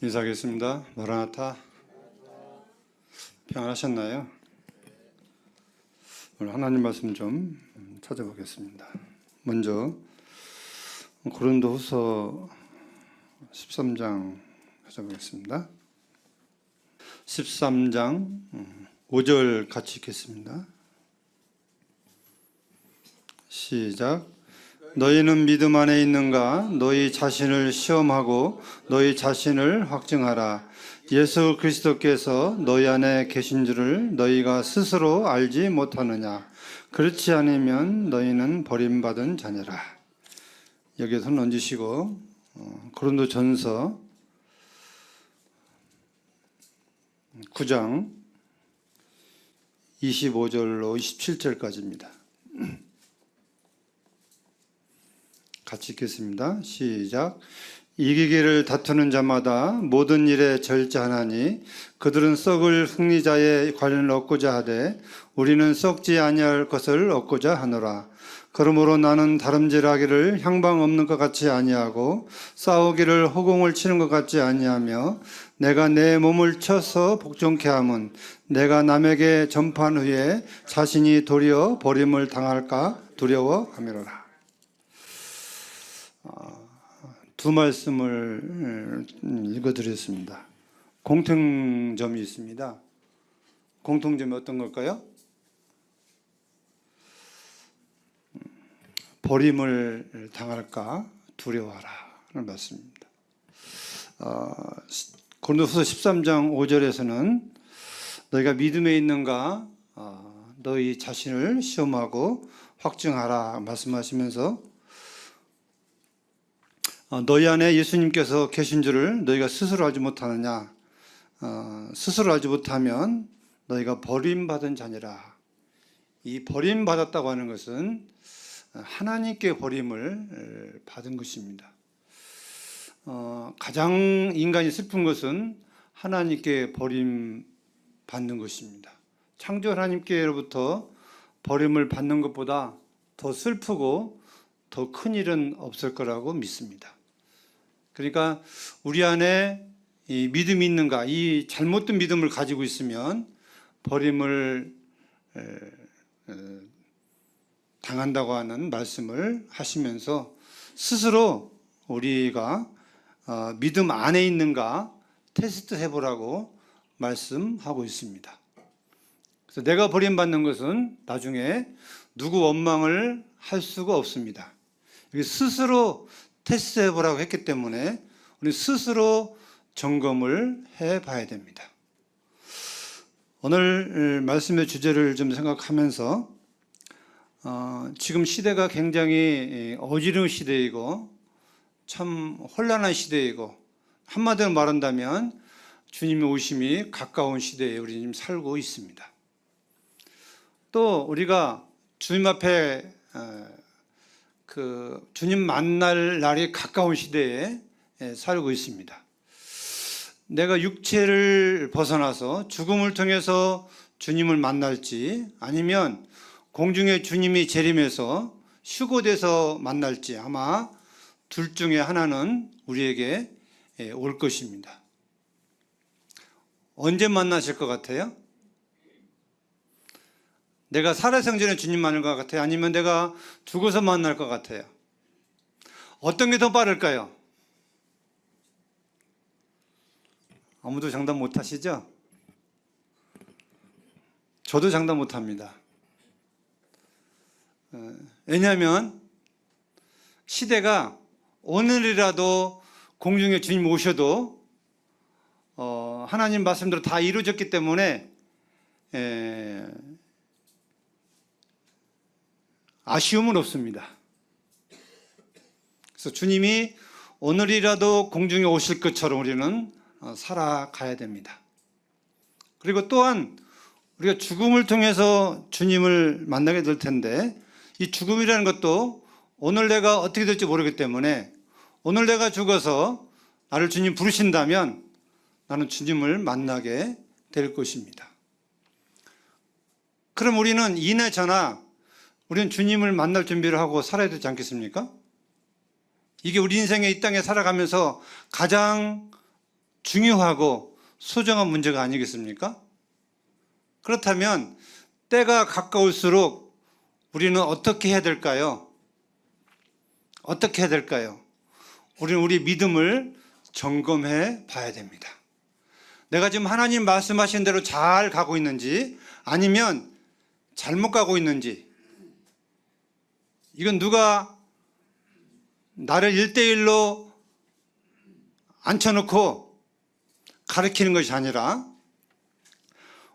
인사하겠습니다. 마라나타. 평안하셨나요? 오늘 하나님 말씀 좀 찾아보겠습니다. 먼저 고린도후서 13장 찾아보겠습니다. 13장 5절 같이 읽겠습니다. 시작. 너희는 믿음 안에 있는가? 너희 자신을 시험하고 너희 자신을 확증하라. 예수 그리스도께서 너희 안에 계신 줄을 너희가 스스로 알지 못하느냐? 그렇지 않으면 너희는 버림받은 자녀라. 여기에 손 얹으시고 고린도전서 9장 25절로 27절까지입니다. 같이 읽겠습니다. 시작. 이기기를 다투는 자마다 모든 일에 절제하나니 그들은 썩을 승리자의 관련을 얻고자 하되 우리는 썩지 아니할 것을 얻고자 하노라. 그러므로 나는 다름질하기를 향방 없는 것 같이 아니하고 싸우기를 허공을 치는 것 같지 아니하며 내가 내 몸을 쳐서 복종케 함은 내가 남에게 전파한 후에 자신이 도리어 버림을 당할까 두려워함이로라. 두 말씀을 읽어드렸습니다. 공통점이 있습니다. 공통점이 어떤 걸까요? 버림을 당할까 두려워하라 하는 말씀입니다. 고린도후서 13장 5절에서는 너희가 믿음에 있는가 너희 자신을 시험하고 확증하라 말씀하시면서 너희 안에 예수님께서 계신 줄을 너희가 스스로 알지 못하느냐? 스스로 알지 못하면 너희가 버림받은 자니라. 이 버림받았다고 하는 것은 하나님께 버림을 받은 것입니다. 가장 인간이 슬픈 것은 하나님께 버림받는 것입니다. 창조 하나님께로부터 버림을 받는 것보다 더 슬프고 더 큰 일은 없을 거라고 믿습니다. 그러니까 우리 안에 이 믿음이 있는가, 이 잘못된 믿음을 가지고 있으면 버림을 당한다고 하는 말씀을 하시면서 스스로 우리가 믿음 안에 있는가 테스트 해보라고 말씀하고 있습니다. 그래서 내가 버림받는 것은 나중에 누구 원망을 할 수가 없습니다. 스스로 테스트 해보라고 했기 때문에 우리 스스로 점검을 해봐야 됩니다. 오늘 말씀의 주제를 좀 생각하면서 지금 시대가 굉장히 어지러운 시대이고 참 혼란한 시대이고 한마디로 말한다면 주님의 오심이 가까운 시대에 우리 지금 살고 있습니다. 또 우리가 주님 앞에 주님 만날 날이 가까운 시대에 살고 있습니다. 내가 육체를 벗어나서 죽음을 통해서 주님을 만날지 아니면 공중에 주님이 재림해서 휴거돼서 만날지 아마 둘 중에 하나는 우리에게 올 것입니다. 언제 만나실 것 같아요? 내가 살아생전에 주님 만날 것 같아요? 아니면 내가 죽어서 만날 것 같아요? 어떤 게 더 빠를까요? 아무도 장담 못 하시죠? 저도 장담 못 합니다. 왜냐하면 시대가 오늘이라도 공중에 주님 오셔도 하나님 말씀대로 다 이루어졌기 때문에 아쉬움은 없습니다. 그래서 주님이 오늘이라도 공중에 오실 것처럼 우리는 살아가야 됩니다. 그리고 또한 우리가 죽음을 통해서 주님을 만나게 될 텐데 이 죽음이라는 것도 오늘 내가 어떻게 될지 모르기 때문에 오늘 내가 죽어서 나를 주님 부르신다면 나는 주님을 만나게 될 것입니다. 그럼 우리는 이내 저나 우리는 주님을 만날 준비를 하고 살아야 되지 않겠습니까? 이게 우리 인생에 이 땅에 살아가면서 가장 중요하고 소중한 문제가 아니겠습니까? 그렇다면 때가 가까울수록 우리는 어떻게 해야 될까요? 어떻게 해야 될까요? 우리는 우리 믿음을 점검해 봐야 됩니다. 내가 지금 하나님 말씀하신 대로 잘 가고 있는지 아니면 잘못 가고 있는지, 이건 누가 나를 1대1로 앉혀놓고 가르치는 것이 아니라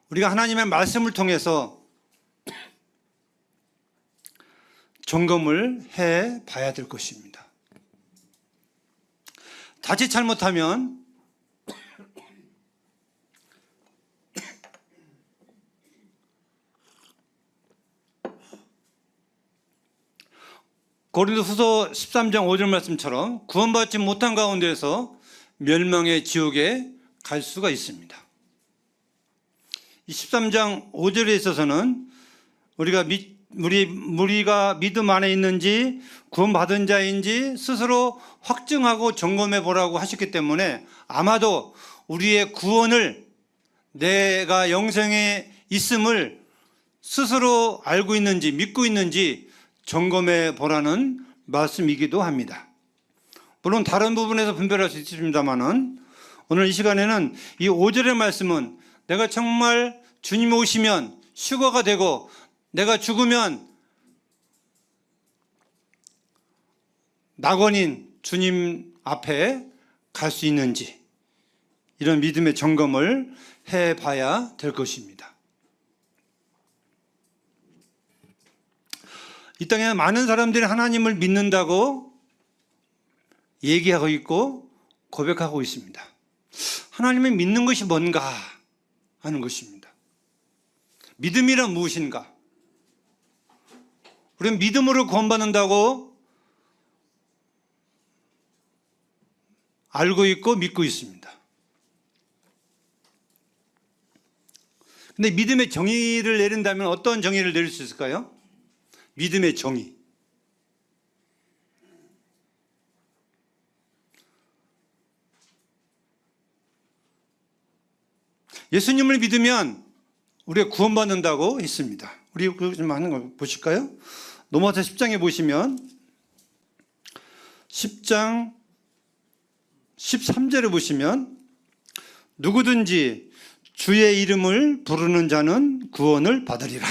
우리가 하나님의 말씀을 통해서 점검을 해 봐야 될 것입니다. 자칫 잘못하면 고린도후서 13장 5절 말씀처럼 구원받지 못한 가운데서 멸망의 지옥에 갈 수가 있습니다. 이 13장 5절에 있어서는 우리가 믿음 안에 있는지 구원받은 자인지 스스로 확증하고 점검해 보라고 하셨기 때문에 아마도 우리의 구원을, 내가 영생에 있음을 스스로 알고 있는지 믿고 있는지 점검해 보라는 말씀이기도 합니다. 물론 다른 부분에서 분별할 수 있습니다만은 오늘 이 시간에는 이 5절의 말씀은 내가 정말 주님 오시면 휴거가 되고 내가 죽으면 낙원인 주님 앞에 갈 수 있는지 이런 믿음의 점검을 해봐야 될 것입니다. 이 땅에 많은 사람들이 하나님을 믿는다고 얘기하고 있고 고백하고 있습니다. 하나님을 믿는 것이 뭔가 하는 것입니다. 믿음이란 무엇인가? 우리는 믿음으로 구원받는다고 알고 있고 믿고 있습니다. 근데 믿음의 정의를 내린다면 어떤 정의를 내릴 수 있을까요? 믿음의 정의. 예수님을 믿으면 우리가 구원받는다고 했습니다. 우리 좀 하는 거 보실까요? 로마서 10장에 보시면 10장 13절에 보시면 누구든지 주의 이름을 부르는 자는 구원을 받으리라.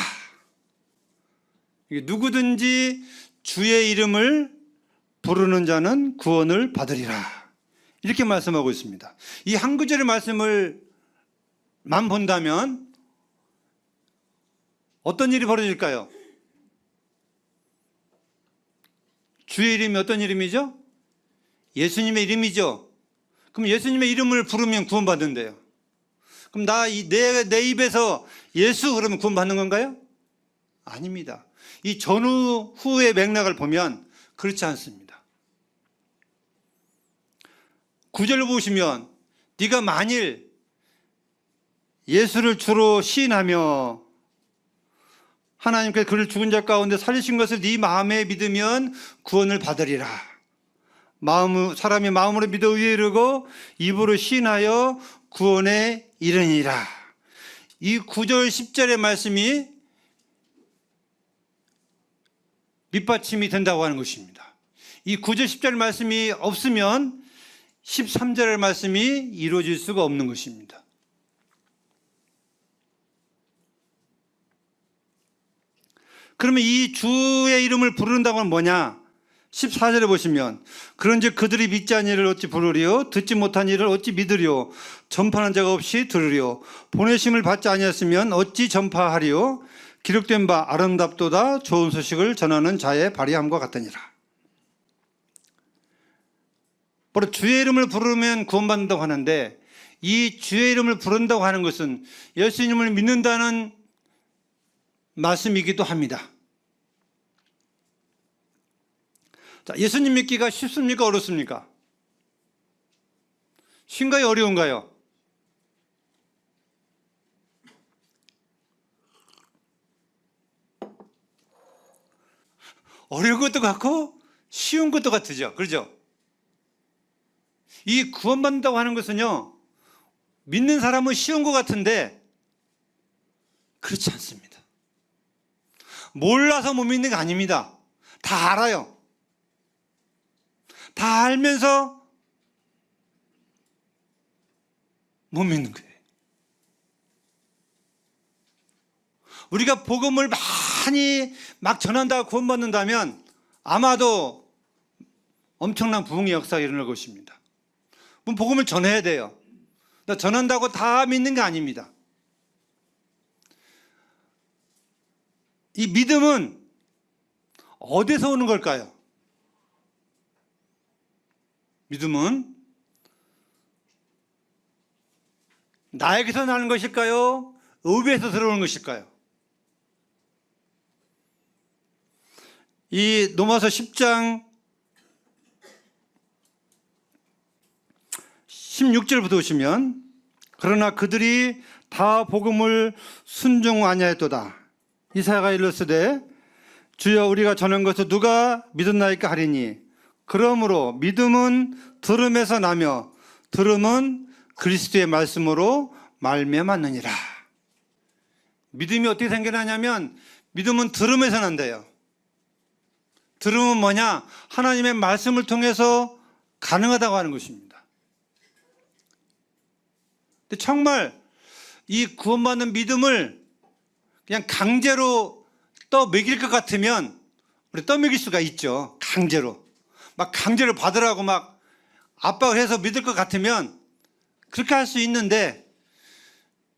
누구든지 주의 이름을 부르는 자는 구원을 받으리라. 이렇게 말씀하고 있습니다. 이 한 구절의 말씀을 만 본다면 어떤 일이 벌어질까요? 주의 이름이 어떤 이름이죠? 예수님의 이름이죠. 그럼 예수님의 이름을 부르면 구원받는데요. 그럼 내 입에서 예수 그러면 구원받는 건가요? 아닙니다. 이 전후 후의 맥락을 보면 그렇지 않습니다. 9절을 보시면 네가 만일 예수를 주로 시인하며 하나님께서 그를 죽은 자 가운데 살리신 것을 네 마음에 믿으면 구원을 받으리라. 사람이 마음으로 믿어 의에 이르고 입으로 시인하여 구원에 이르니라. 이 9절 10절의 말씀이 밑받침이 된다고 하는 것입니다. 이 9절 10절 말씀이 없으면 13절의 말씀이 이루어질 수가 없는 것입니다. 그러면 이 주의 이름을 부른다고 하면 뭐냐? 14절에 보시면 그런즉 그들이 믿지 않은 일을 어찌 부르리요? 듣지 못한 일을 어찌 믿으리요? 전파하는 자가 없이 들으리요? 보내심을 받지 아니했으면 어찌 전파하리요? 기록된 바 아름답도다 좋은 소식을 전하는 자의 발의함과 같으니라. 바로 주의 이름을 부르면 구원받는다고 하는데 이 주의 이름을 부른다고 하는 것은 예수님을 믿는다는 말씀이기도 합니다. 자, 예수님 믿기가 쉽습니까? 어렵습니까? 쉬운가요? 어려운가요? 어려운 것도 같고 쉬운 것도 같으죠. 그렇죠? 이 구원받는다고 하는 것은요, 믿는 사람은 쉬운 것 같은데 그렇지 않습니다. 몰라서 못 믿는 게 아닙니다. 다 알아요. 다 알면서 못 믿는 거예요. 우리가 복음을 많이 막 전한다고 구원받는다면 아마도 엄청난 부흥의 역사가 일어날 것입니다. 복음을 전해야 돼요. 전한다고 다 믿는 게 아닙니다. 이 믿음은 어디서 오는 걸까요? 믿음은 나에게서 나는 것일까요? 의배에서 들어오는 것일까요? 이 로마서 10장 16절부터 보시면 그러나 그들이 다 복음을 순종 아니하였도다. 이사야가 일렀으되 주여 우리가 전한 것을 누가 믿었나이까 하리니 그러므로 믿음은 들음에서 나며 들음은 그리스도의 말씀으로 말미암았느니라. 믿음이 어떻게 생겨나냐면 믿음은 들음에서 난대요. 들음은 뭐냐? 하나님의 말씀을 통해서 가능하다고 하는 것입니다. 근데 정말 이 구원받는 믿음을 그냥 강제로 떠먹일 것 같으면 우리 떠먹일 수가 있죠. 강제로. 막 강제로 받으라고 막 압박을 해서 믿을 것 같으면 그렇게 할 수 있는데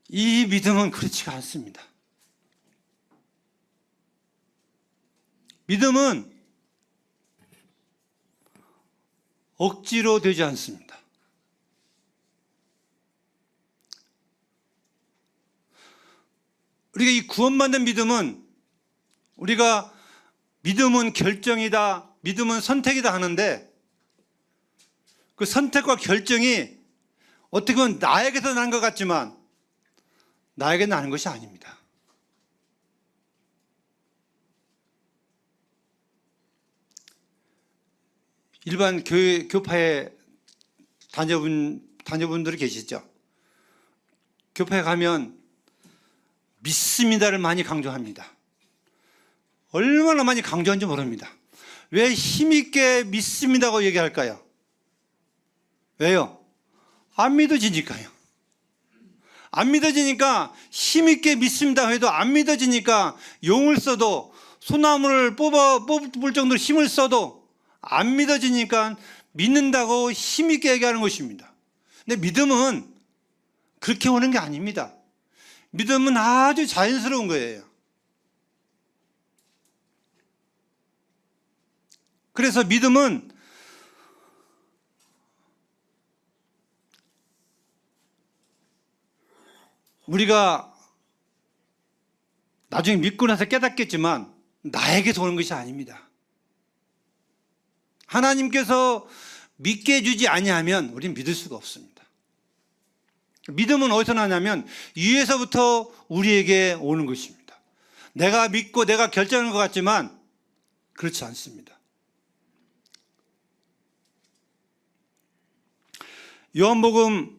이 믿음은 그렇지가 않습니다. 믿음은 억지로 되지 않습니다. 우리가 이 구원받는 믿음은 우리가 믿음은 결정이다, 믿음은 선택이다 하는데 그 선택과 결정이 어떻게 보면 나에게서 난 것 같지만 나에게 나는 것이 아닙니다. 일반 교파에 다녀분들이 계시죠? 교파에 가면 믿습니다를 많이 강조합니다. 얼마나 많이 강조하는지 모릅니다. 왜 힘있게 믿습니다고 얘기할까요? 왜요? 안 믿어지니까요. 안 믿어지니까 힘있게 믿습니다 해도 안 믿어지니까 용을 써도 소나무를 뽑을 정도로 힘을 써도 안 믿어지니까 믿는다고 힘있게 얘기하는 것입니다. 근데 믿음은 그렇게 오는 게 아닙니다. 믿음은 아주 자연스러운 거예요. 그래서 믿음은 우리가 나중에 믿고 나서 깨닫겠지만 나에게서 오는 것이 아닙니다. 하나님께서 믿게 해주지 아니하면 우리는 믿을 수가 없습니다. 믿음은 어디서 나냐면 위에서부터 우리에게 오는 것입니다. 내가 믿고 내가 결정한 것 같지만 그렇지 않습니다. 요한복음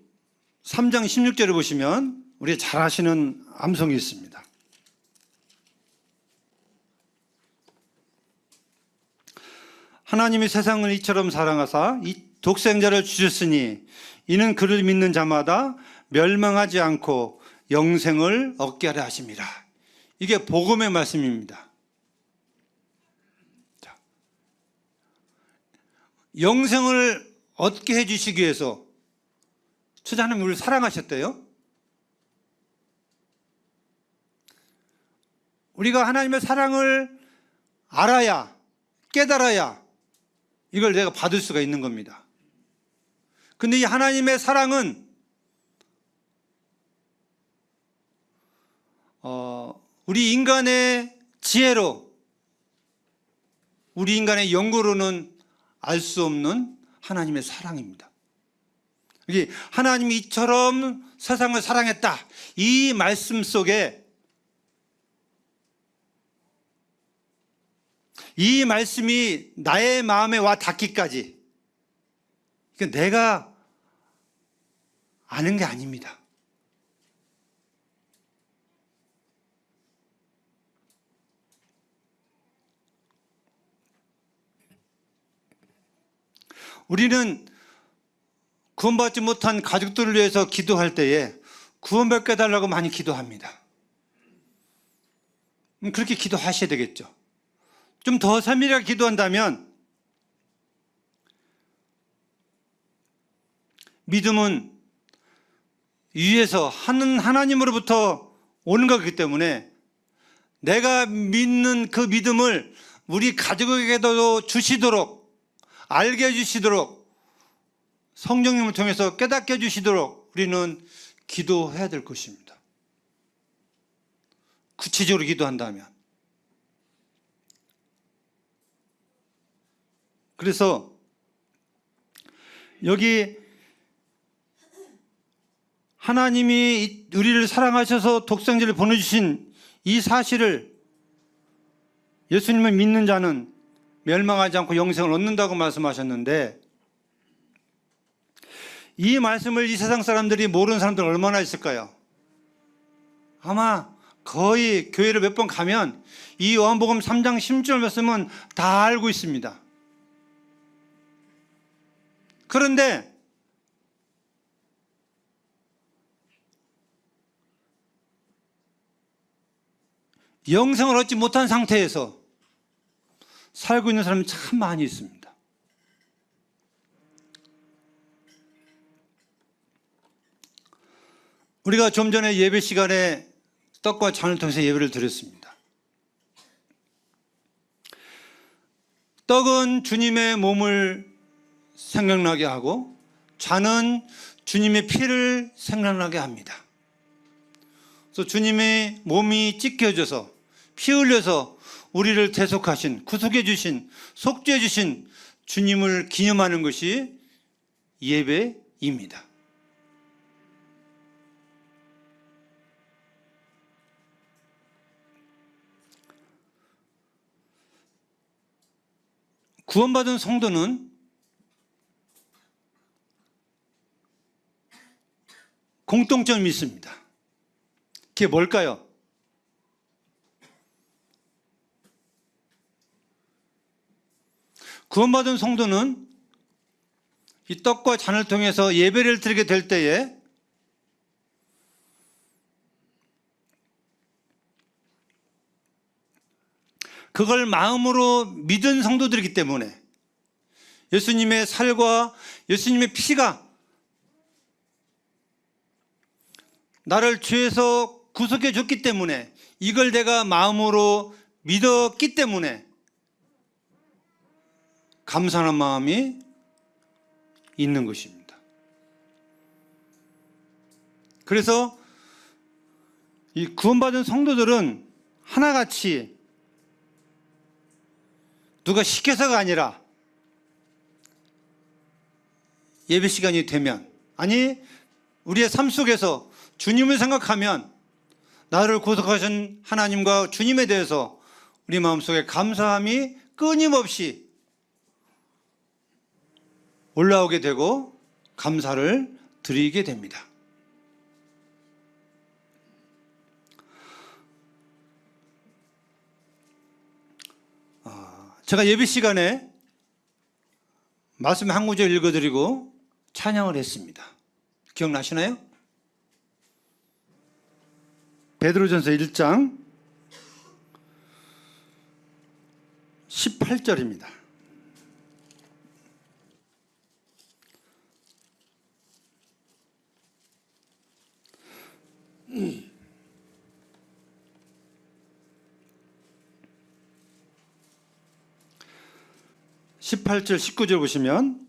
3장 16절을 보시면 우리가 잘 아시는 암송이 있습니다. 하나님이 세상을 이처럼 사랑하사 이 독생자를 주셨으니 이는 그를 믿는 자마다 멸망하지 않고 영생을 얻게 하려 하심이라. 이게 복음의 말씀입니다. 자, 영생을 얻게 해주시기 위해서 하나님이 우리를 사랑하셨대요. 우리가 하나님의 사랑을 알아야, 깨달아야 이걸 내가 받을 수가 있는 겁니다. 근데 이 하나님의 사랑은 우리 인간의 지혜로, 우리 인간의 연구로는 알 수 없는 하나님의 사랑입니다. 하나님이 이처럼 세상을 사랑했다. 이 말씀 속에 이 말씀이 나의 마음에 와 닿기까지 내가 아는 게 아닙니다. 우리는 구원받지 못한 가족들을 위해서 기도할 때에 구원받게 해달라고 많이 기도합니다. 그렇게 기도하셔야 되겠죠. 좀 더 세밀하게 기도한다면 믿음은 위에서 하나님으로부터 오는 거기 때문에 내가 믿는 그 믿음을 우리 가족에게도 주시도록, 알게 해주시도록, 성령님을 통해서 깨닫게 해주시도록 우리는 기도해야 될 것입니다. 구체적으로 기도한다면. 그래서 여기 하나님이 우리를 사랑하셔서 독생자를 보내주신 이 사실을 예수님을 믿는 자는 멸망하지 않고 영생을 얻는다고 말씀하셨는데, 이 말씀을 이 세상 사람들이 모르는 사람들 얼마나 있을까요? 아마 거의 교회를 몇 번 가면 이 요한복음 3장 16절 말씀은 다 알고 있습니다. 그런데 영생을 얻지 못한 상태에서 살고 있는 사람이 참 많이 있습니다. 우리가 좀 전에 예배 시간에 떡과 잔을 통해서 예배를 드렸습니다. 떡은 주님의 몸을 생각나게 하고 잔은 주님의 피를 생각나게 합니다. 그래서 주님의 몸이 찢겨져서 피 흘려서 우리를 대속하신, 구속해 주신, 속죄해 주신 주님을 기념하는 것이 예배입니다. 구원받은 성도는 공통점이 있습니다. 그게 뭘까요? 구원받은 성도는 이 떡과 잔을 통해서 예배를 드리게 될 때에 그걸 마음으로 믿은 성도들이기 때문에 예수님의 살과 예수님의 피가 나를 죄에서 구속해 줬기 때문에, 이걸 내가 마음으로 믿었기 때문에 감사하는 마음이 있는 것입니다. 그래서 이 구원받은 성도들은 하나같이 누가 시켜서가 아니라 예배 시간이 되면, 아니 우리의 삶 속에서 주님을 생각하면 나를 구속하신 하나님과 주님에 대해서 우리 마음속에 감사함이 끊임없이 올라오게 되고 감사를 드리게 됩니다. 제가 예배 시간에 말씀 한 구절 읽어드리고 찬양을 했습니다. 기억나시나요? 베드로전서 1장 18절입니다. 음. 18절 19절 보시면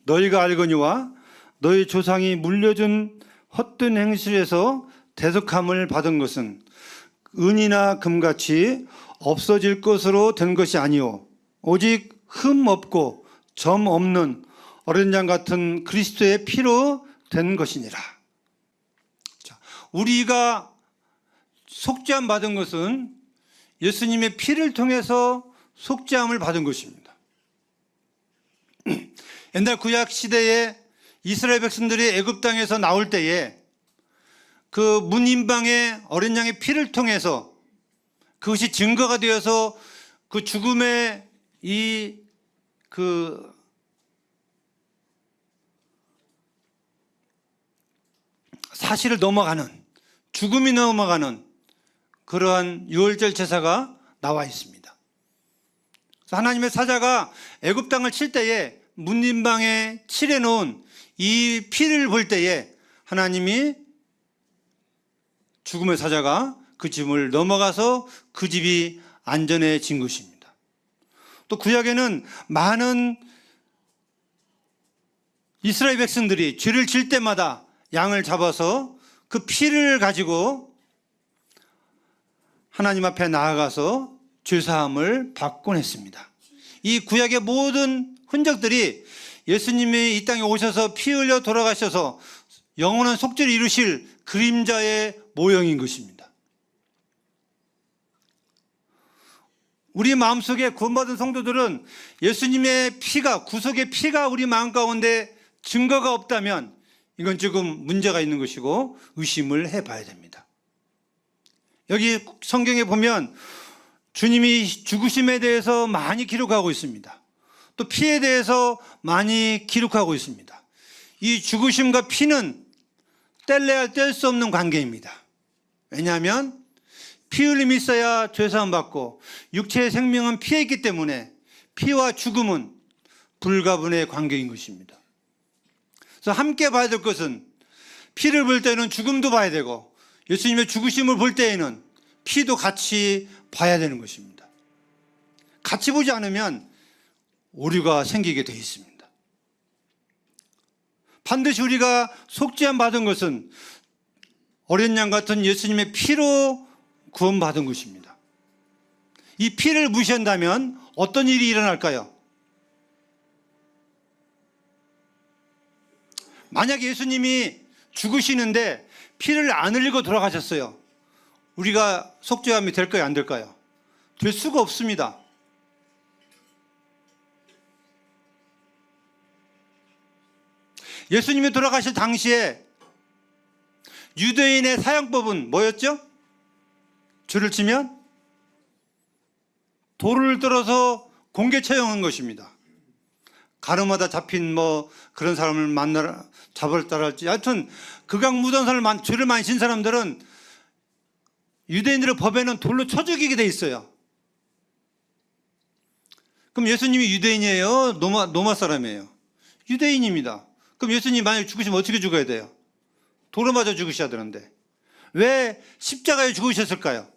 너희가 알거니와 너희 조상이 물려준 헛된 행실에서 대속함을 받은 것은 은이나 금같이 없어질 것으로 된 것이 아니오 오직 흠 없고 점 없는 어린 양 같은 그리스도의 피로 된 것이니라. 자, 우리가 속죄함 받은 것은 예수님의 피를 통해서 속죄함을 받은 것입니다. 옛날 구약 시대에 이스라엘 백성들이 애굽 땅에서 나올 때에 그 문인방의 어린 양의 피를 통해서 그것이 증거가 되어서 그 죽음의 그 사실을 넘어가는, 죽음이 넘어가는 그러한 유월절 제사가 나와 있습니다. 하나님의 사자가 애굽 땅을 칠 때에 문림방에 칠해 놓은 이 피를 볼 때에 하나님이 죽음의 사자가 그 집을 넘어가서 그 집이 안전해진 것입니다. 또 구약에는 많은 이스라엘 백성들이 죄를 질 때마다 양을 잡아서 그 피를 가지고 하나님 앞에 나아가서 죄사함을 받곤 했습니다. 이 구약의 모든 흔적들이 예수님이 이 땅에 오셔서 피 흘려 돌아가셔서 영원한 속죄를 이루실 그림자의 모형인 것입니다. 우리 마음속에 구원받은 성도들은 예수님의 피가, 구속의 피가 우리 마음 가운데 증거가 없다면 이건 조금 문제가 있는 것이고 의심을 해봐야 됩니다. 여기 성경에 보면 주님이 죽으심에 대해서 많이 기록하고 있습니다. 또 피에 대해서 많이 기록하고 있습니다. 이 죽으심과 피는 뗄래야 뗄 수 없는 관계입니다. 왜냐하면 피 흘림이 있어야 죄사함 받고 육체의 생명은 피에 있기 때문에 피와 죽음은 불가분의 관계인 것입니다. 그래서 함께 봐야 될 것은 피를 볼 때는 죽음도 봐야 되고 예수님의 죽으심을 볼 때에는 피도 같이 봐야 되는 것입니다. 같이 보지 않으면 오류가 생기게 되어 있습니다. 반드시 우리가 속죄함 받은 것은 어린 양 같은 예수님의 피로 구원받은 것입니다. 이 피를 무시한다면 어떤 일이 일어날까요? 만약에 예수님이 죽으시는데 피를 안 흘리고 돌아가셨어요. 우리가 속죄함이 될까요? 안 될까요? 될 수가 없습니다. 예수님이 돌아가실 당시에 유대인의 사형법은 뭐였죠? 죄를 치면 돌을 들어서 공개 처형한 것입니다. 가늠하다 잡힌 그런 사람을 만나라 잡았다 할지 하여튼 극악 무도한 사람을 죄를 많이 진 사람들은 유대인들의 법에는 돌로 쳐 죽이게 돼 있어요. 그럼 예수님이 유대인이에요? 로마 사람이에요? 유대인입니다. 그럼 예수님 만약에 죽으시면 어떻게 죽어야 돼요? 돌로 맞아 죽으셔야 되는데 왜 십자가에 죽으셨을까요?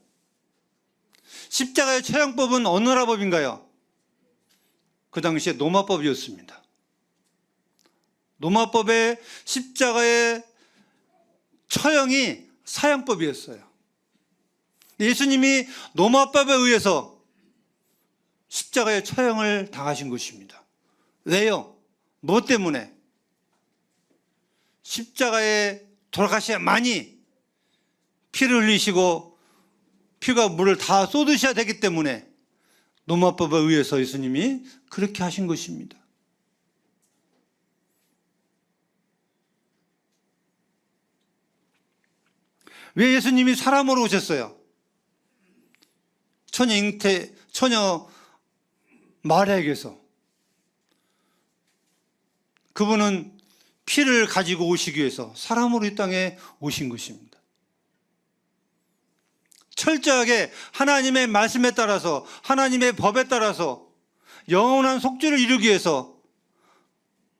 십자가의 처형법은 어느 나라 법인가요? 그 당시에 로마법이었습니다. 로마법의 십자가의 처형이 사형법이었어요. 예수님이 로마법에 의해서 십자가의 처형을 당하신 것입니다. 왜요? 뭐 때문에? 십자가에 돌아가셔야만이 피를 흘리시고 피가 물을 다 쏟으셔야 되기 때문에 로마법에 의해서 예수님이 그렇게 하신 것입니다. 왜 예수님이 사람으로 오셨어요? 처녀 마리아에게서. 그분은 피를 가지고 오시기 위해서 사람으로 이 땅에 오신 것입니다. 철저하게 하나님의 말씀에 따라서 하나님의 법에 따라서 영원한 속죄를 이루기 위해서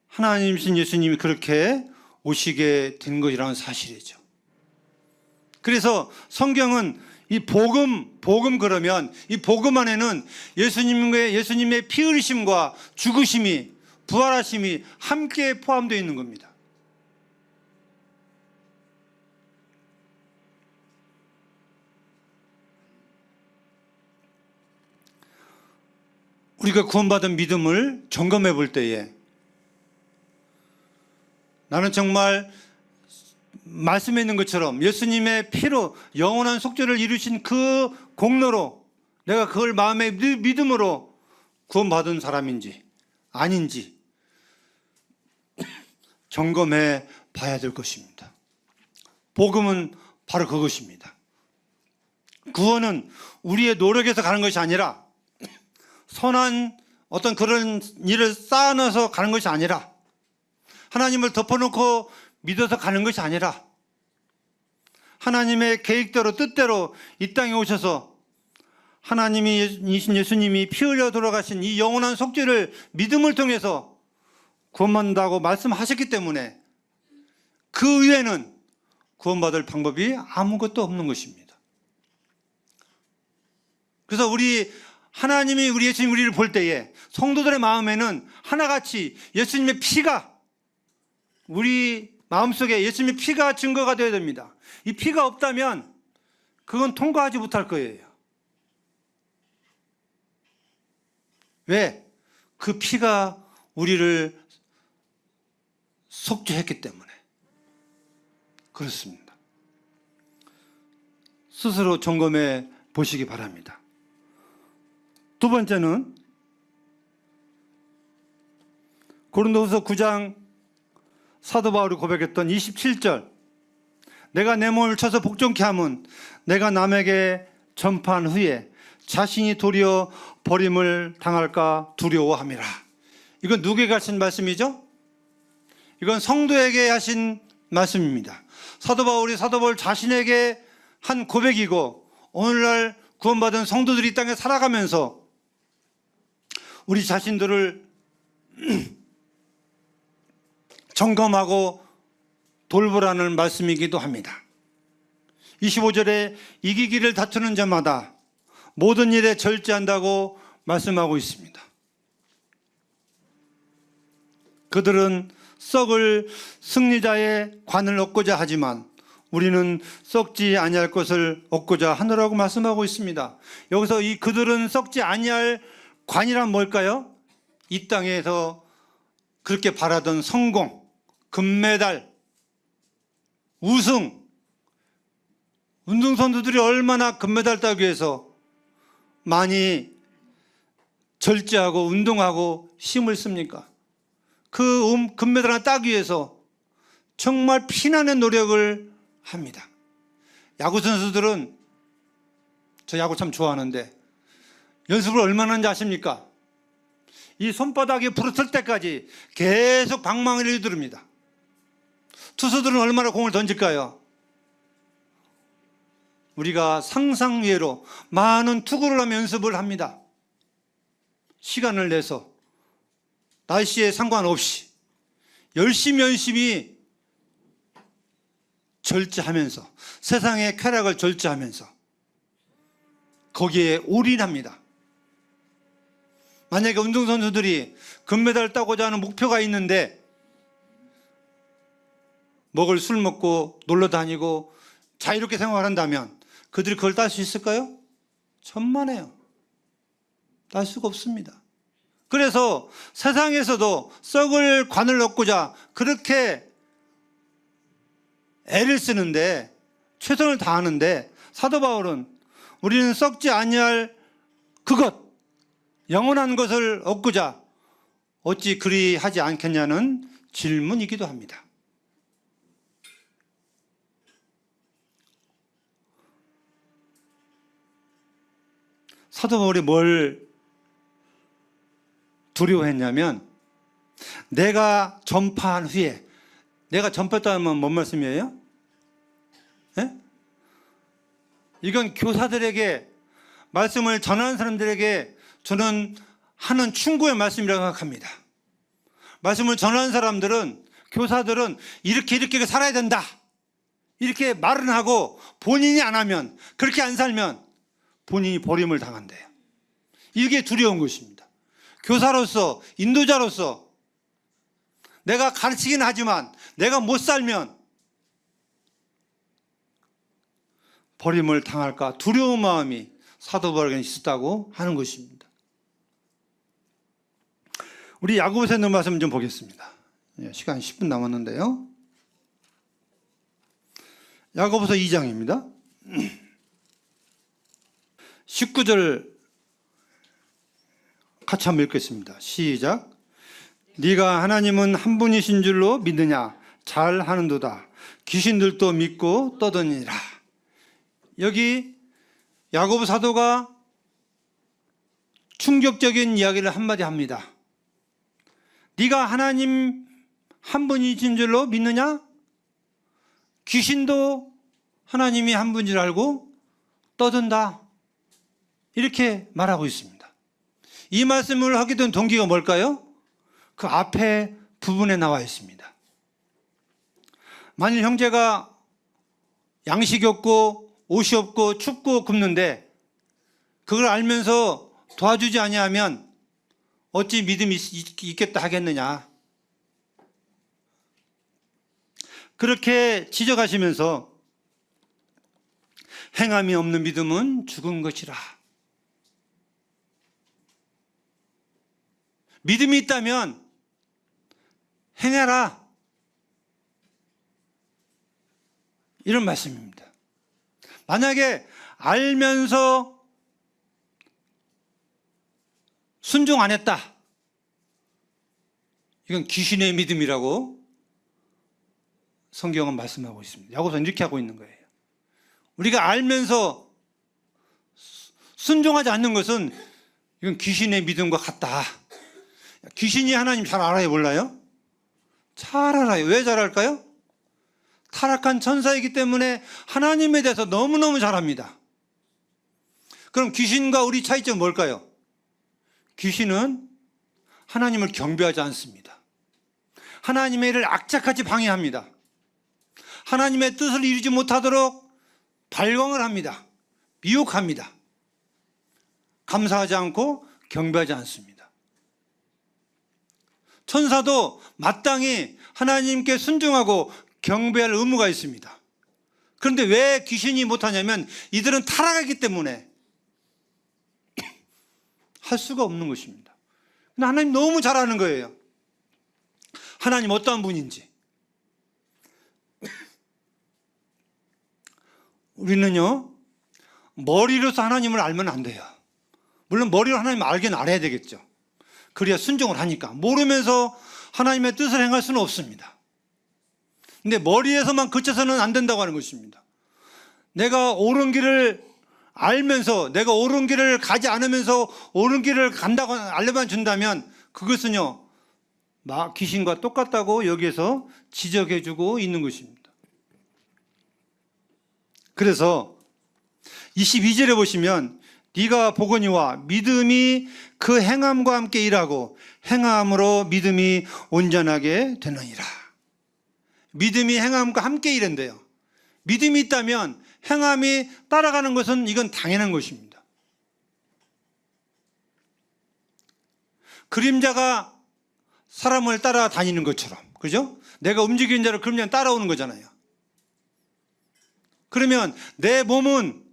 하나님이신 예수님이 그렇게 오시게 된 것이라는 사실이죠. 그래서 성경은 이 복음 그러면 이 복음 안에는 예수님의 피 흘리심과 죽으심이 부활하심이 함께 포함되어 있는 겁니다. 우리가 구원받은 믿음을 점검해 볼 때에 나는 정말 말씀에 있는 것처럼 예수님의 피로 영원한 속죄를 이루신 그 공로로 내가 그걸 마음의 믿음으로 구원받은 사람인지 아닌지 점검해 봐야 될 것입니다. 복음은 바로 그것입니다. 구원은 우리의 노력에서 가는 것이 아니라 선한 어떤 그런 일을 쌓아놔서 가는 것이 아니라 하나님을 덮어놓고 믿어서 가는 것이 아니라 하나님의 계획대로 뜻대로 이 땅에 오셔서 하나님이신 예수님이 피 흘려 돌아가신 이 영원한 속죄를 믿음을 통해서 구원받는다고 말씀하셨기 때문에 그 외에는 구원받을 방법이 아무것도 없는 것입니다. 그래서 하나님이 우리 예수님 우리를 볼 때에 성도들의 마음에는 하나같이 예수님의 피가 우리 마음속에 예수님의 피가 증거가 되어야 됩니다. 이 피가 없다면 그건 통과하지 못할 거예요. 왜? 그 피가 우리를 속죄했기 때문에 그렇습니다. 스스로 점검해 보시기 바랍니다. 두 번째는 고린도후서 9장 사도 바울이 고백했던 27절, 내가 내 몸을 쳐서 복종케 함은 내가 남에게 전파한 후에 자신이 도리어 버림을 당할까 두려워함이라. 이건 누구에게 하신 말씀이죠? 이건 성도에게 하신 말씀입니다. 사도 바울 자신에게 한 고백이고, 오늘날 구원받은 성도들이 이 땅에 살아가면서 우리 자신들을 점검하고 돌보라는 말씀이기도 합니다. 25절에 이기기를 다투는 자마다 모든 일에 절제한다고 말씀하고 있습니다. 그들은 썩을 승리자의 관을 얻고자 하지만 우리는 썩지 아니할 것을 얻고자 하느라고 말씀하고 있습니다. 여기서 이 그들은 썩지 아니할 관이란 뭘까요? 이 땅에서 그렇게 바라던 성공, 금메달, 우승, 운동선수들이 얼마나 금메달 따기 위해서 많이 절제하고 운동하고 힘을 씁니까? 그 금메달 하나 따기 위해서 정말 피나는 노력을 합니다. 야구 선수들은, 저 야구 참 좋아하는데 연습을 얼마나 하는지 아십니까? 이 손바닥이 부러질 때까지 계속 방망이를 휘두릅니다. 투수들은 얼마나 공을 던질까요? 우리가 상상 외로 많은 투구를 하며 연습을 합니다. 시간을 내서 날씨에 상관없이 열심히 절제하면서, 세상의 쾌락을 절제하면서 거기에 올인합니다. 만약에 운동선수들이 금메달을 따고자 하는 목표가 있는데 먹을 술 먹고 놀러 다니고 자유롭게 생활한다면 그들이 그걸 딸 수 있을까요? 천만에요. 딸 수가 없습니다. 그래서 세상에서도 썩을 관을 얻고자 그렇게 애를 쓰는데, 최선을 다하는데, 사도 바울은 우리는 썩지 아니할 그것, 영원한 것을 얻고자 어찌 그리하지 않겠냐는 질문이기도 합니다. 사도 바울이 뭘 두려워했냐면, 내가 전파한 후에, 내가 전파했다면 뭔 말씀이에요? 예? 이건 교사들에게, 말씀을 전하는 사람들에게 저는 하는 충고의 말씀이라고 생각합니다. 말씀을 전하는 사람들은, 교사들은 이렇게 살아야 된다, 이렇게 말은 하고 본인이 안 하면, 그렇게 안 살면 본인이 버림을 당한대요. 이게 두려운 것입니다. 교사로서, 인도자로서 내가 가르치긴 하지만 내가 못 살면 버림을 당할까 두려운 마음이 사도 바울에게 있었다고 하는 것입니다. 우리 야고보서 있는 말씀 좀 보겠습니다. 시간 10분 남았는데요. 야고보서 2장입니다. 19절 같이 한번 읽겠습니다. 시작. 네가 하나님은 한 분이신 줄로 믿느냐? 잘하는도다. 귀신들도 믿고 떠드니라. 여기 야고보 사도가 충격적인 이야기를 한마디 합니다. 네가 하나님 한 분이신 줄로 믿느냐? 귀신도 하나님이 한 분인 줄 알고 떠든다. 이렇게 말하고 있습니다. 이 말씀을 하게 된 동기가 뭘까요? 그 앞에 부분에 나와 있습니다. 만일 형제가 양식이 없고 옷이 없고 춥고 굶는데 그걸 알면서 도와주지 아니하면 어찌 믿음이 있겠다 하겠느냐. 그렇게 지적하시면서 행함이 없는 믿음은 죽은 것이라. 믿음이 있다면 행해라. 이런 말씀입니다. 만약에 알면서 순종 안 했다. 이건 귀신의 믿음이라고 성경은 말씀하고 있습니다. 야고보서는 이렇게 하고 있는 거예요. 우리가 알면서 순종하지 않는 것은 이건 귀신의 믿음과 같다. 귀신이 하나님 잘 알아요, 몰라요? 잘 알아요. 왜 잘 알까요? 타락한 천사이기 때문에 하나님에 대해서 너무너무 잘 압니다. 그럼 귀신과 우리 차이점은 뭘까요? 귀신은 하나님을 경배하지 않습니다. 하나님의 일을 악착같이 방해합니다. 하나님의 뜻을 이루지 못하도록 발광을 합니다. 미혹합니다. 감사하지 않고 경배하지 않습니다. 천사도 마땅히 하나님께 순종하고 경배할 의무가 있습니다. 그런데 왜 귀신이 못하냐면 이들은 타락하기 때문에 할 수가 없는 것입니다. 근데 하나님 너무 잘 아는 거예요. 하나님 어떠한 분인지. 우리는요, 머리로서 하나님을 알면 안 돼요. 물론 머리로 하나님을 알긴 알아야 되겠죠. 그래야 순종을 하니까. 모르면서 하나님의 뜻을 행할 수는 없습니다. 근데 머리에서만 그쳐서는 안 된다고 하는 것입니다. 내가 옳은 길을 알면서, 내가 옳은 길을 가지 않으면서 옳은 길을 간다고 알려만 준다면 그것은요, 귀신과 똑같다고 여기에서 지적해주고 있는 것입니다. 그래서 22절에 보시면 네가 보거니와 믿음이 그 행함과 함께 일하고 행함으로 믿음이 온전하게 되느니라. 믿음이 행함과 함께 일한대요. 믿음이 있다면 행함이 따라가는 것은 이건 당연한 것입니다. 그림자가 사람을 따라다니는 것처럼, 그죠? 내가 움직이는 자를 그림자는 따라오는 거잖아요. 그러면 내 몸은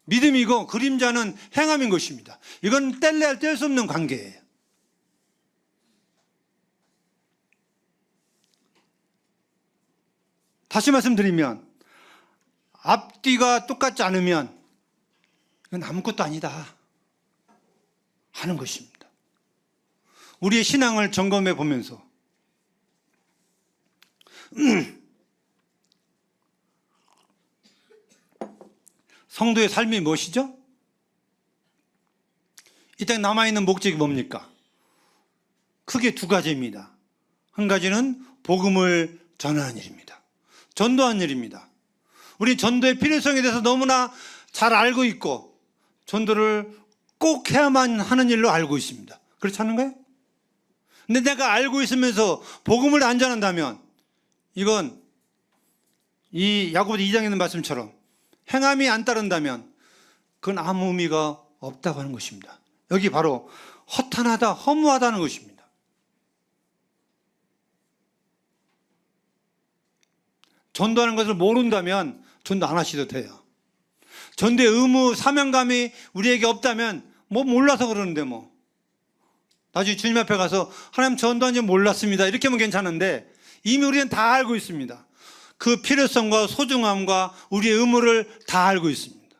믿음이고 그림자는 행함인 것입니다. 이건 뗄래야 뗄 수 없는 관계예요. 다시 말씀드리면 앞뒤가 똑같지 않으면 이건 아무것도 아니다 하는 것입니다. 우리의 신앙을 점검해 보면서 성도의 삶이 무엇이죠? 이 땅에 남아있는 목적이 뭡니까? 크게 두 가지입니다. 한 가지는 복음을 전하는 일입니다. 전도하는 일입니다. 우리 전도의 필요성에 대해서 너무나 잘 알고 있고 전도를 꼭 해야만 하는 일로 알고 있습니다. 그렇지 않은가요? 근데 내가 알고 있으면서 복음을 안 전한다면 이건 이 야고보서 2장에 있는 말씀처럼 행함이 안 따른다면 그건 아무 의미가 없다고 하는 것입니다. 여기 바로 허탄하다, 허무하다는 것입니다. 전도하는 것을 모른다면 전도 안 하셔도 돼요. 전도의 의무, 사명감이 우리에게 없다면 몰라서 그러는데 나중에 주님 앞에 가서 하나님 전도한 줄 몰랐습니다. 이렇게 하면 괜찮은데 이미 우리는 다 알고 있습니다. 그 필요성과 소중함과 우리의 의무를 다 알고 있습니다.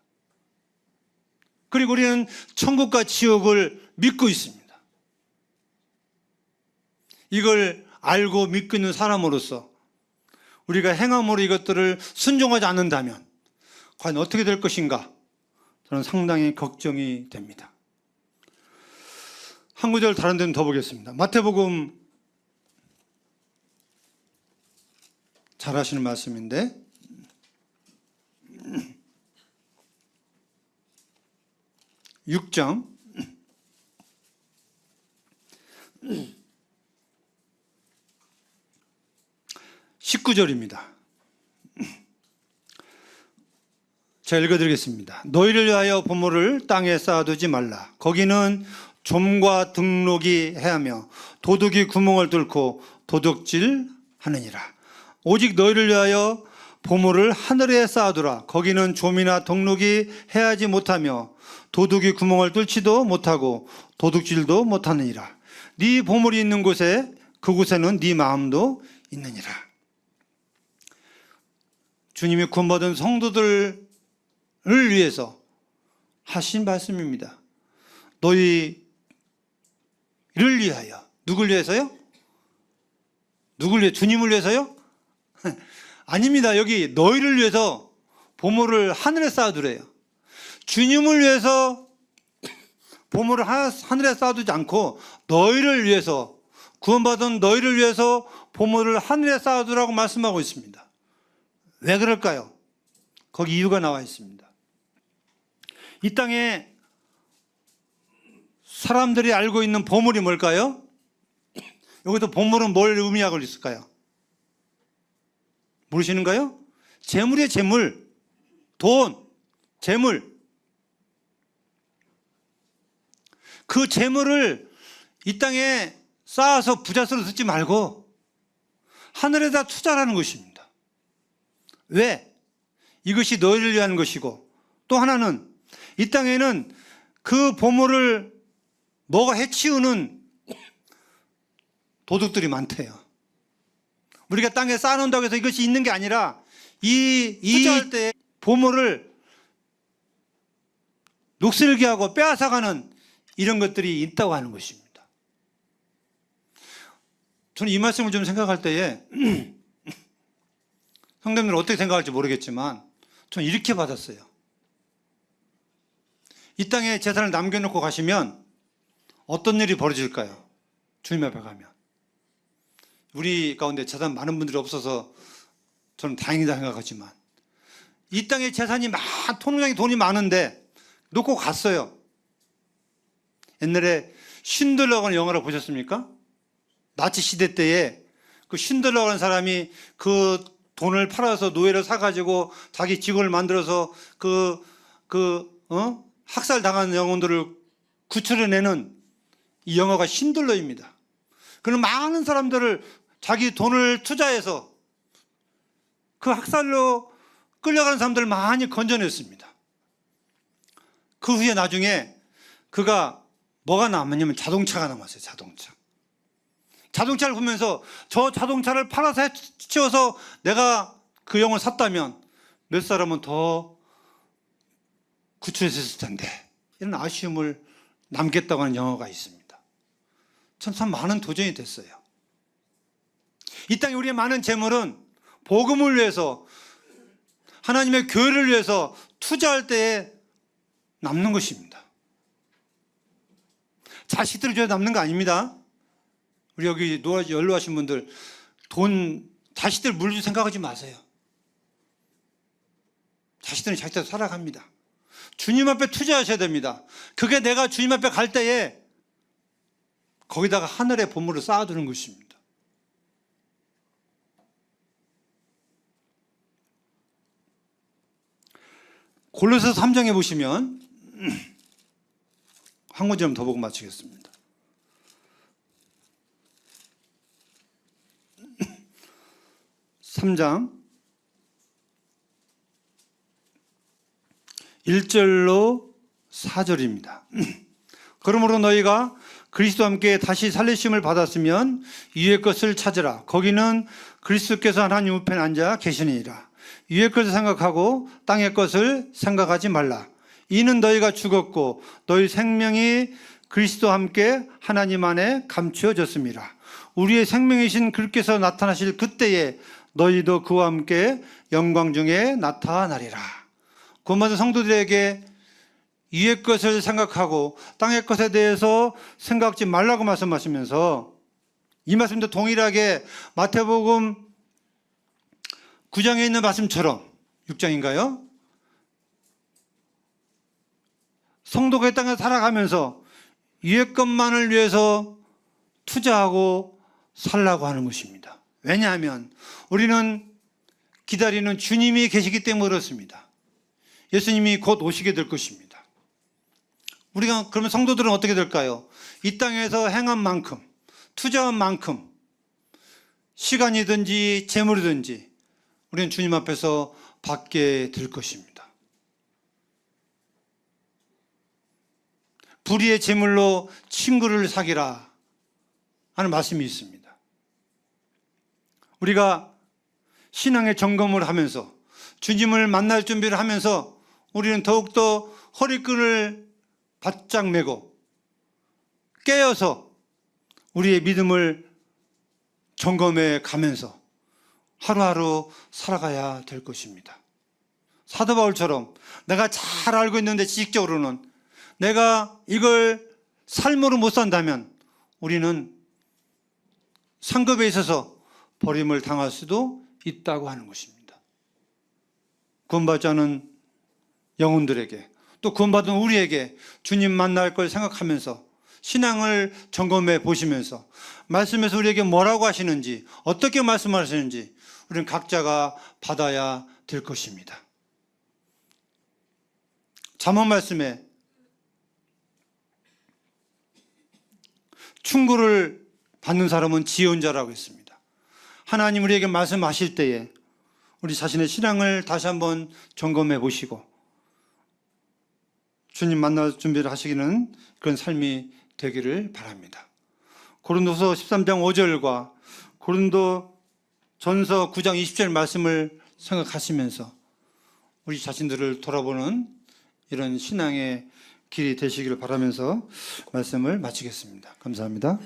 그리고 우리는 천국과 지옥을 믿고 있습니다. 이걸 알고 믿고 있는 사람으로서 우리가 행함으로 이것들을 순종하지 않는다면 과연 어떻게 될 것인가? 저는 상당히 걱정이 됩니다. 한 구절 다른 데는 더 보겠습니다. 마태복음 잘 하시는 말씀인데 6장 19절입니다. 제가 읽어드리겠습니다. 너희를 위하여 보물을 땅에 쌓아두지 말라. 거기는 좀과 등록이 해하며 도둑이 구멍을 뚫고 도둑질 하느니라. 오직 너희를 위하여 보물을 하늘에 쌓아두라. 거기는 좀이나 등록이 해하지 못하며 도둑이 구멍을 뚫지도 못하고 도둑질도 못하느니라. 네 보물이 있는 곳에 그곳에는 네 마음도 있느니라. 주님이 구원받은 성도들을 위해서 하신 말씀입니다. 너희를 위하여. 누굴 위해서요? 누굴 위해? 주님을 위해서요? 아닙니다. 여기 너희를 위해서 보물을 하늘에 쌓아두래요. 주님을 위해서 보물을 하늘에 쌓아두지 않고 너희를 위해서, 구원받은 너희를 위해서 보물을 하늘에 쌓아두라고 말씀하고 있습니다. 왜 그럴까요? 거기 이유가 나와 있습니다. 이 땅에 사람들이 알고 있는 보물이 뭘까요? 여기서 보물은 뭘 의미하고 있을까요? 모르시는가요? 재물이에요, 재물. 돈, 재물. 그 재물을 이 땅에 쌓아서 부자스로 쓰지 말고 하늘에다 투자하는 것입니다. 왜? 이것이 너희를 위한 것이고, 또 하나는 이 땅에는 그 보물을 뭐가 해치우는 도둑들이 많대요. 우리가 땅에 쌓아놓는다고 해서 이것이 있는 게 아니라 이 투자할 때 보물을 녹슬게 하고 빼앗아가는 이런 것들이 있다고 하는 것입니다. 저는 이 말씀을 좀 생각할 때에 성도님들은 어떻게 생각할지 모르겠지만 저는 이렇게 받았어요. 이 땅에 재산을 남겨놓고 가시면 어떤 일이 벌어질까요? 주님 앞에 가면. 우리 가운데 재산 많은 분들이 없어서 저는 다행이다 생각하지만, 이 땅에 재산이 통장에 돈이 많은데 놓고 갔어요. 옛날에 쉰들러라는 영화를 보셨습니까? 나치 시대 때에 그 쉰들러라는 사람이 그 돈을 팔아서 노예를 사가지고 자기 직원을 만들어서 학살 당한 영혼들을 구출해내는 이 영화가 쉰들러입니다. 그는 많은 사람들을 자기 돈을 투자해서 그 학살로 끌려가는 사람들을 많이 건져냈습니다. 그 후에 나중에 그가 뭐가 남았냐면 자동차가 남았어요. 자동차를 보면서 저 자동차를 팔아서 해치워서 내가 그 영을 샀다면 몇 사람은 더 구출했을 텐데, 이런 아쉬움을 남겼다고 하는 영화가 있습니다. 참 많은 도전이 됐어요. 이 땅에 우리의 많은 재물은 복음을 위해서, 하나님의 교회를 위해서 투자할 때에 남는 것입니다. 자식들을 위해 남는 거 아닙니다. 우리 여기 연로하신 분들 돈, 자식들 물줄 생각하지 마세요. 자식들은 자식대로 살아갑니다. 주님 앞에 투자하셔야 됩니다. 그게 내가 주님 앞에 갈 때에 거기다가 하늘의 보물을 쌓아두는 것입니다. 골로새서 3장에 보시면 한 문제 더 보고 마치겠습니다. (3장) 1절로 4절입니다. 그러므로 너희가 그리스도와 함께 다시 살리심을 받았으면 위의 것을 찾으라. 거기는 그리스도께서 하나님 우편에 앉아 계시니라. 위의 것을 생각하고 땅의 것을 생각하지 말라. 이는 너희가 죽었고 너희 생명이 그리스도와 함께 하나님 안에 감추어졌습니다. 우리의 생명이신 그리스도께서 나타나실 그때에 너희도 그와 함께 영광 중에 나타나리라. 구원받은 성도들에게 위의 것을 생각하고 땅의 것에 대해서 생각하지 말라고 말씀하시면서, 이 말씀도 동일하게 마태복음 9장에 있는 말씀처럼, 6장인가요? 성도가 이 땅에 살아가면서 위의 것만을 위해서 투자하고 살라고 하는 것입니다. 왜냐하면 우리는 기다리는 주님이 계시기 때문에 그렇습니다. 예수님이 곧 오시게 될 것입니다. 우리가 그러면 성도들은 어떻게 될까요? 이 땅에서 행한 만큼, 투자한 만큼 시간이든지 재물이든지 우리는 주님 앞에서 받게 될 것입니다. 불의의 재물로 친구를 사귀라 하는 말씀이 있습니다. 우리가 신앙의 점검을 하면서 주님을 만날 준비를 하면서 우리는 더욱더 허리끈을 바짝 메고 깨어서 우리의 믿음을 점검해 가면서 하루하루 살아가야 될 것입니다. 사도 바울처럼 내가 잘 알고 있는데 지식적으로는 내가 이걸 삶으로 못 산다면 우리는 상급에 있어서 버림을 당할 수도 있다고 하는 것입니다. 구원받지 않은 영혼들에게 또 구원받은 우리에게 주님 만날 걸 생각하면서 신앙을 점검해 보시면서 말씀에서 우리에게 뭐라고 하시는지 어떻게 말씀하시는지 우리는 각자가 받아야 될 것입니다. 잠언 말씀에 충고를 받는 사람은 지혜로운 자라고 했습니다. 하나님 우리에게 말씀하실 때에 우리 자신의 신앙을 다시 한번 점검해 보시고 주님 만날 준비를 하시기는 그런 삶이 되기를 바랍니다. 고린도서 13장 5절과 고린도 전서 9장 20절 말씀을 생각하시면서 우리 자신들을 돌아보는 이런 신앙의 길이 되시기를 바라면서 말씀을 마치겠습니다. 감사합니다.